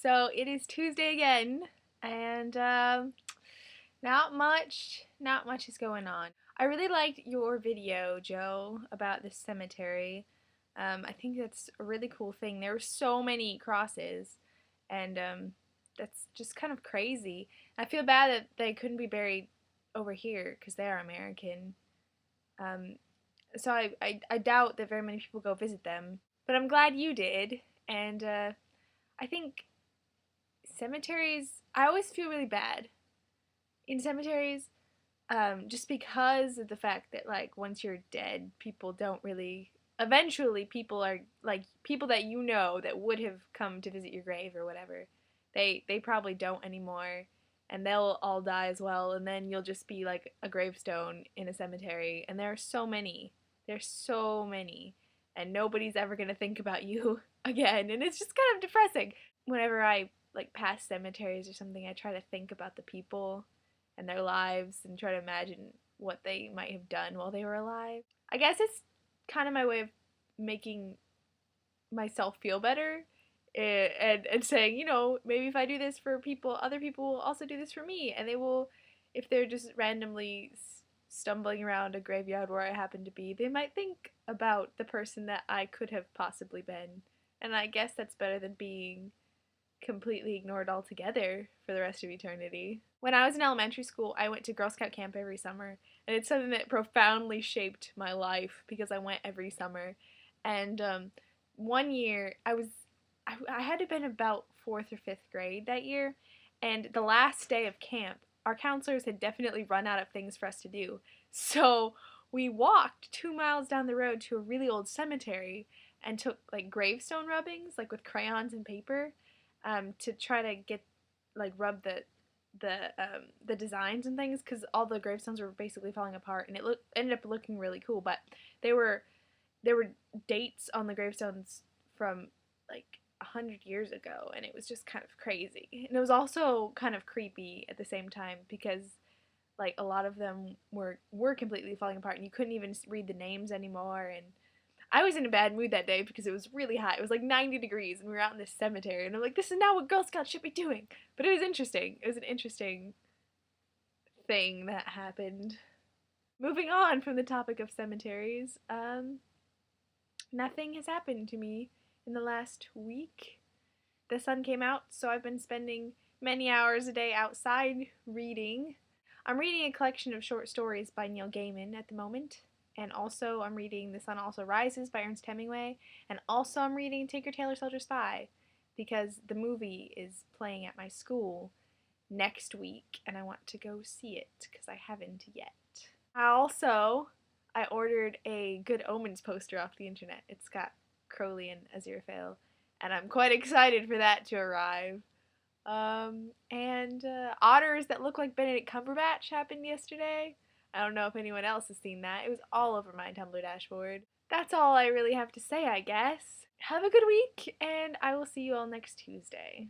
So it is Tuesday again, and not much is going on. I really liked your video, Joe, about the cemetery. I think that's a really cool thing. There were so many crosses, and that's just kind of crazy. I feel bad that they couldn't be buried over here because they are American. Um, so I doubt that very many people go visit them, but I'm glad you did, and I think cemeteries, I always feel really bad in cemeteries, just because of the fact that, like, once you're dead, people don't really. Eventually, people are like people that you know that would have come to visit your grave or whatever. They probably don't anymore, and they'll all die as well. And then you'll just be like a gravestone in a cemetery. And there are so many. There's so many, and nobody's ever gonna think about you again. And it's just kind of depressing. Whenever I like pass cemeteries or something, I try to think about the people and their lives and try to imagine what they might have done while they were alive. I guess it's kind of my way of making myself feel better, and saying, maybe if I do this for people, other people will also do this for me, and they will, if they're just randomly stumbling around a graveyard where I happen to be, they might think about the person that I could have possibly been. And I guess that's better than being completely ignored altogether for the rest of eternity. When I was in elementary school, I went to Girl Scout camp every summer, and it's something that profoundly shaped my life because I went every summer. And one year, I had to have been about fourth or fifth grade that year, and the last day of camp, our counselors had definitely run out of things for us to do. So we walked 2 miles down the road to a really old cemetery and took like gravestone rubbings, like with crayons and paper, to try to get like rub the designs and things, because all the gravestones were basically falling apart, and ended up looking really cool. But there were dates on the gravestones from like 100 years ago, and it was just kind of crazy. And it was also kind of creepy at the same time because like a lot of them were completely falling apart, and you couldn't even read the names anymore. And I was in a bad mood that day because it was really hot. It was like 90 degrees, and we were out in this cemetery, and I'm like, this is not what Girl Scouts should be doing. But it was interesting. It was an interesting thing that happened. Moving on from the topic of cemeteries, nothing has happened to me in the last week. The sun came out, so I've been spending many hours a day outside reading. I'm reading a collection of short stories by Neil Gaiman at the moment. And also, I'm reading The Sun Also Rises by Ernest Hemingway. And also, I'm reading Tinker Tailor Soldier Spy because the movie is playing at my school next week, and I want to go see it because I haven't yet. I ordered a Good Omens poster off the internet. It's got Crowley and Aziraphale, and I'm quite excited for that to arrive. And otters that look like Benedict Cumberbatch happened yesterday. I don't know if anyone else has seen that. It was all over my Tumblr dashboard. That's all I really have to say, I guess. Have a good week, and I will see you all next Tuesday.